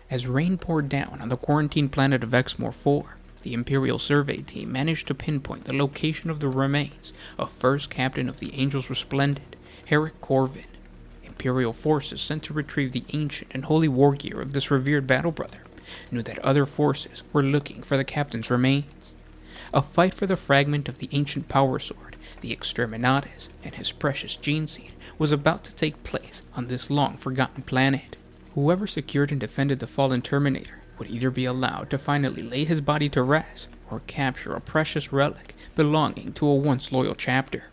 As rain poured down on the quarantined planet of Exmoor 4, the Imperial Survey Team managed to pinpoint the location of the remains of First Captain of the Angels Resplendent, Herrick Corvin. Imperial forces sent to retrieve the ancient and holy war gear of this revered battle brother knew that other forces were looking for the captain's remains. A fight for the fragment of the ancient power sword, the Exterminatus, and his precious gene seed was about to take place on this long-forgotten planet. Whoever secured and defended the fallen Terminator would either be allowed to finally lay his body to rest or capture a precious relic belonging to a once loyal chapter.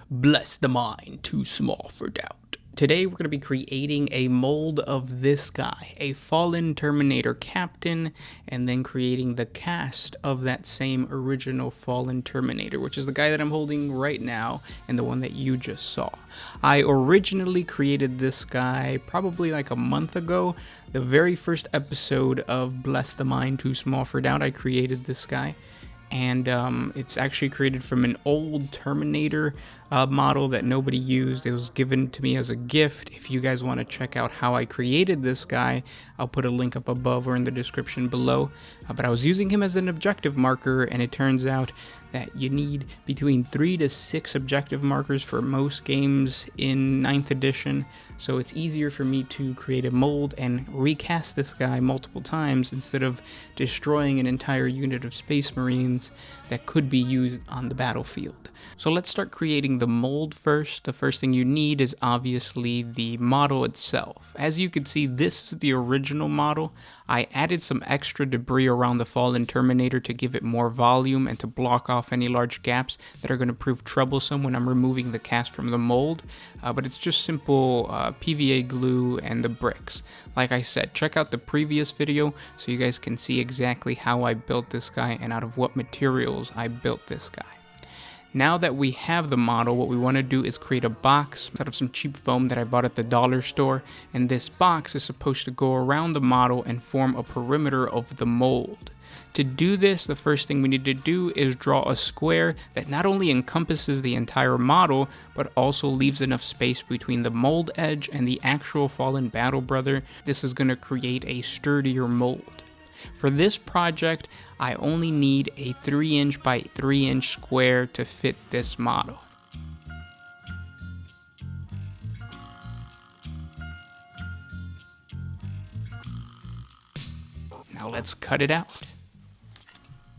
Bless the mind too small for doubt. Today we're going to be creating a mold of this guy, a fallen Terminator captain, and then creating the cast of that same original fallen Terminator, which is the guy that I'm holding right now and the one that you just saw. I originally created this guy probably like a month ago. The very first episode of Bless the Mind Too Small for Doubt, I created this guy. And it's actually created from an old Terminator model that nobody used. It was given to me as a gift. If you guys want to check out how I created this guy, I'll put a link up above or in the description below. But I was using him as an objective marker, and it turns out that you need between 3 to 6 objective markers for most games in 9th edition, so it's easier for me to create a mold and recast this guy multiple times instead of destroying an entire unit of Space Marines that could be used on the battlefield. So let's start creating the mold first. The first thing you need is obviously the model itself. As you can see, this is the original model. I added some extra debris around the fallen Terminator to give it more volume and to block off any large gaps that are going to prove troublesome when I'm removing the cast from the mold. But it's just simple PVA glue and the bricks. Like I said, check out the previous video so you guys can see exactly how I built this guy and out of what materials I built this guy. Now that we have the model, what we want to do is create a box out of some cheap foam that I bought at the dollar store, and this box is supposed to go around the model and form a perimeter of the mold. To do this, the first thing we need to do is draw a square that not only encompasses the entire model, but also leaves enough space between the mold edge and the actual fallen battle brother. This is going to create a sturdier mold. For this project, I only need a 3" by 3" square to fit this model. Now let's cut it out.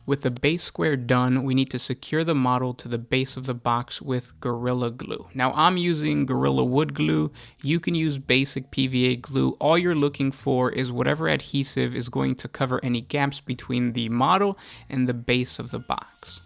With the base square done, we need to secure the model to the base of the box with Gorilla Glue. Now I'm using Gorilla Wood Glue. You can use basic PVA glue. All you're looking for is whatever adhesive is going to cover any gaps between the model and the base of the box.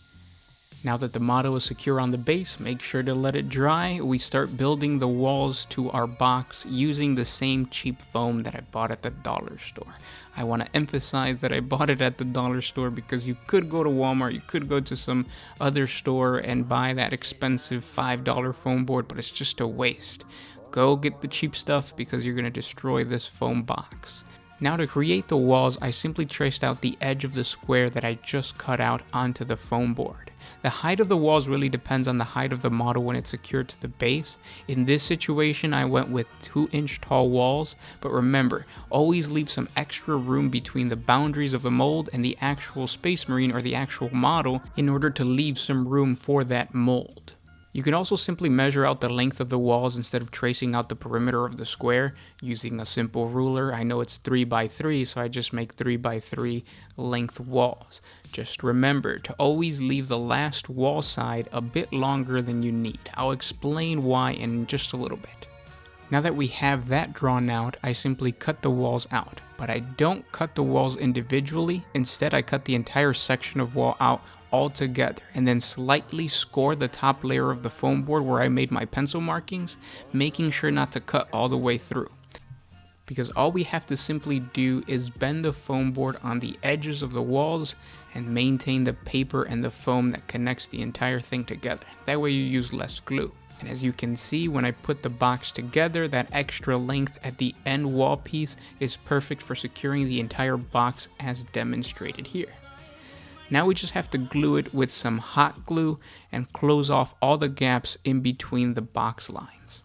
Now that the model is secure on the base, make sure to let it dry. We start building the walls to our box using the same cheap foam that I bought at the dollar store. I want to emphasize that I bought it at the dollar store because you could go to Walmart, you could go to some other store and buy that expensive $5 foam board, but it's just a waste. Go get the cheap stuff because you're going to destroy this foam box. Now to create the walls, I simply traced out the edge of the square that I just cut out onto the foam board. The height of the walls really depends on the height of the model when it's secured to the base. In this situation, I went with 2" tall walls, but remember, always leave some extra room between the boundaries of the mold and the actual Space Marine or the actual model in order to leave some room for that mold. You can also simply measure out the length of the walls instead of tracing out the perimeter of the square using a simple ruler. I know it's 3 by 3, so I just make 3 by 3 length walls. Just remember to always leave the last wall side a bit longer than you need. I'll explain why in just a little bit. Now that we have that drawn out, I simply cut the walls out, but I don't cut the walls individually. Instead, I cut the entire section of wall out all together and then slightly score the top layer of the foam board where I made my pencil markings, making sure not to cut all the way through. Because all we have to simply do is bend the foam board on the edges of the walls and maintain the paper and the foam that connects the entire thing together. That way you use less glue. And as you can see, when I put the box together, that extra length at the end wall piece is perfect for securing the entire box as demonstrated here. Now we just have to glue it with some hot glue and close off all the gaps in between the box lines.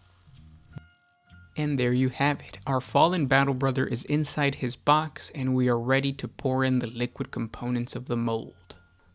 And there you have it. Our fallen battle brother is inside his box, and we are ready to pour in the liquid components of the mold.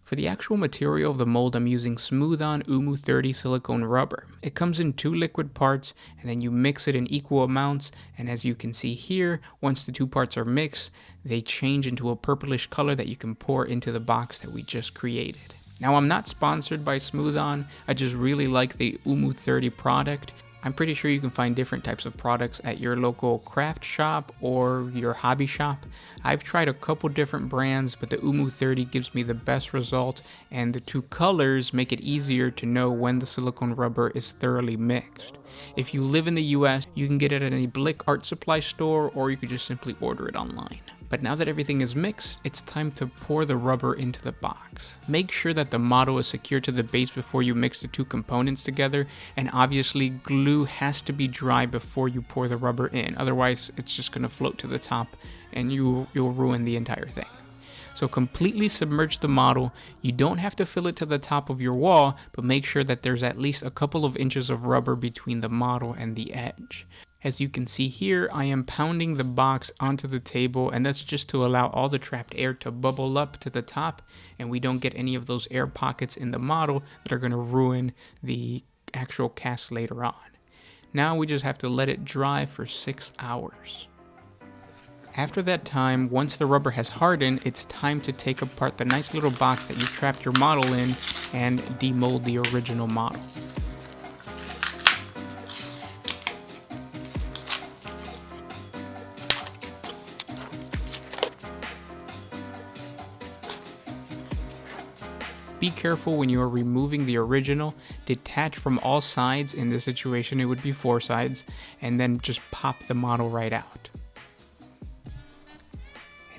For the actual material of the mold, I'm using Smooth-On Umu 30 silicone rubber. It comes in 2 liquid parts, and then you mix it in equal amounts, and as you can see here, once the 2 parts are mixed, they change into a purplish color that you can pour into the box that we just created. Now, I'm not sponsored by Smooth-On, I just really like the Umu 30 product. I'm pretty sure you can find different types of products at your local craft shop or your hobby shop. I've tried a couple different brands, but the Umu 30 gives me the best result, and the 2 colors make it easier to know when the silicone rubber is thoroughly mixed. If you live in the US, you can get it at any Blick art supply store, or you could just simply order it online. But now that everything is mixed, it's time to pour the rubber into the box. Make sure that the model is secured to the base before you mix the 2 components together, and obviously glue has to be dry before you pour the rubber in, otherwise it's just going to float to the top and you'll ruin the entire thing. So completely submerge the model. You don't have to fill it to the top of your wall, but make sure that there's at least a couple of inches of rubber between the model and the edge. As you can see here, I am pounding the box onto the table, and that's just to allow all the trapped air to bubble up to the top, and we don't get any of those air pockets in the model that are going to ruin the actual cast later on. Now we just have to let it dry for 6 hours. After that time, once the rubber has hardened, it's time to take apart the nice little box that you trapped your model in and demold the original model. Be careful when you are removing the original. Detach from all sides. In this situation, it would be 4 sides, and then just pop the model right out.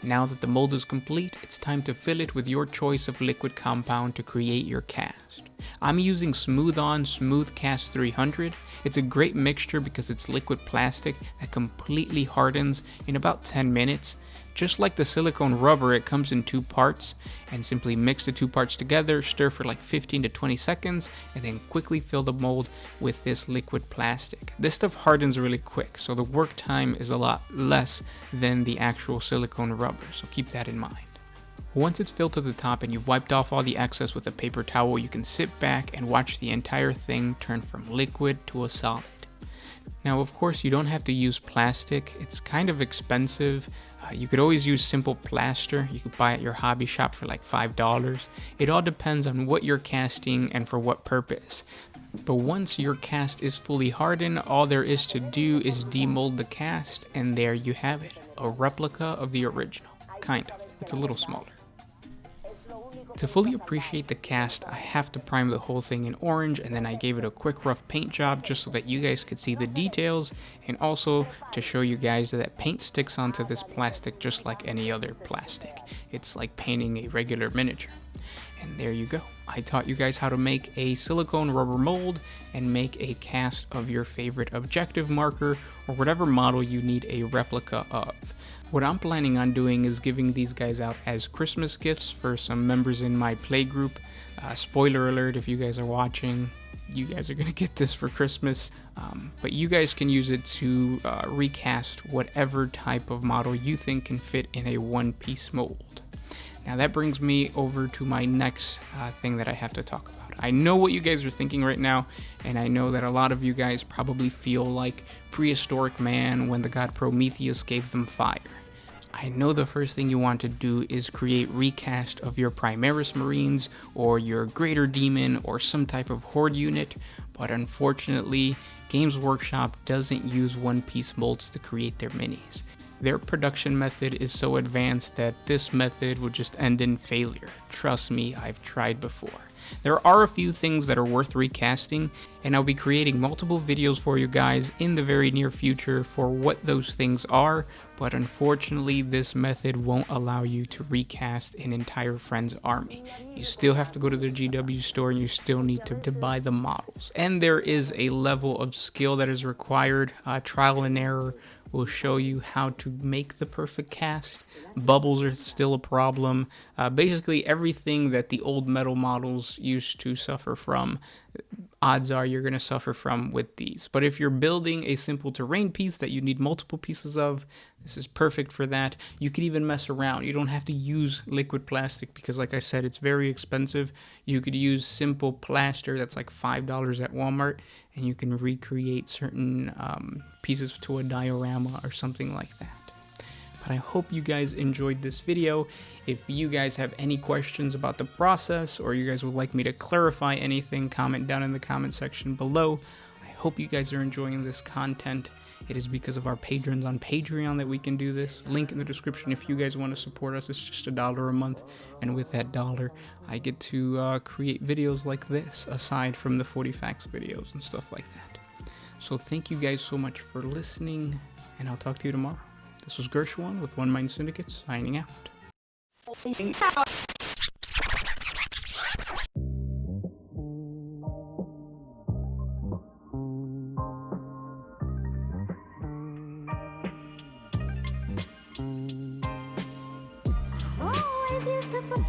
Now that the mold is complete, it's time to fill it with your choice of liquid compound to create your cast. I'm using Smooth-On Smooth Cast 300. It's a great mixture because it's liquid plastic that completely hardens in about 10 minutes. Just like the silicone rubber, it comes in 2 parts, and simply mix the 2 parts together, stir for like 15 to 20 seconds, and then quickly fill the mold with this liquid plastic. This stuff hardens really quick, so the work time is a lot less than the actual silicone rubber, so keep that in mind. Once it's filled to the top and you've wiped off all the excess with a paper towel, you can sit back and watch the entire thing turn from liquid to a solid. Now, of course, you don't have to use plastic. It's kind of expensive. You could always use simple plaster. You could buy at your hobby shop for like $5. It all depends on what you're casting and for what purpose. But once your cast is fully hardened, all there is to do is demold the cast, and there you have it. A replica of the original. Kind of. It's a little smaller. To fully appreciate the cast, I have to prime the whole thing in orange, and then I gave it a quick rough paint job just so that you guys could see the details, and also to show you guys that paint sticks onto this plastic just like any other plastic. It's like painting a regular miniature. And there you go. I taught you guys how to make a silicone rubber mold and make a cast of your favorite objective marker or whatever model you need a replica of. What I'm planning on doing is giving these guys out as Christmas gifts for some members in my play group. Spoiler alert, if you guys are watching, you guys are going to get this for Christmas. But you guys can use it to recast whatever type of model you think can fit in a one-piece mold. Now that brings me over to my next thing that I have to talk about. I know what you guys are thinking right now, and I know that a lot of you guys probably feel like prehistoric man when the god Prometheus gave them fire. I know the first thing you want to do is create recast of your Primaris Marines or your Greater Demon or some type of Horde unit, but unfortunately, Games Workshop doesn't use one-piece molds to create their minis. Their production method is so advanced that this method would just end in failure. Trust me, I've tried before. There are a few things that are worth recasting, and I'll be creating multiple videos for you guys in the very near future for what those things are, but unfortunately this method won't allow you to recast an entire friend's army. You still have to go to the GW store and you still need to buy the models. And there is a level of skill that is required. Trial and error will show you how to make the perfect cast. Bubbles are still a problem. Basically everything that the old metal models used to suffer from, odds are you're going to suffer from with these. But if you're building a simple terrain piece that you need multiple pieces of, this is perfect for that. You could even mess around. You don't have to use liquid plastic because, like I said, it's very expensive. You could use simple plaster that's like $5 at Walmart, and you can recreate certain pieces to a diorama or something like that. But I hope you guys enjoyed this video. If you guys have any questions about the process, or you guys would like me to clarify anything, comment down in the comment section below. I hope you guys are enjoying this content. It is because of our patrons on Patreon that we can do this. Link in the description if you guys want to support us. It's just $1 a month, and with that $1, I get to create videos like this, aside from the 40 facts videos and stuff like that. So thank you guys so much for listening, and I'll talk to you tomorrow. This was Gershwan with One Mind Syndicate, signing out. Oh, what a beautiful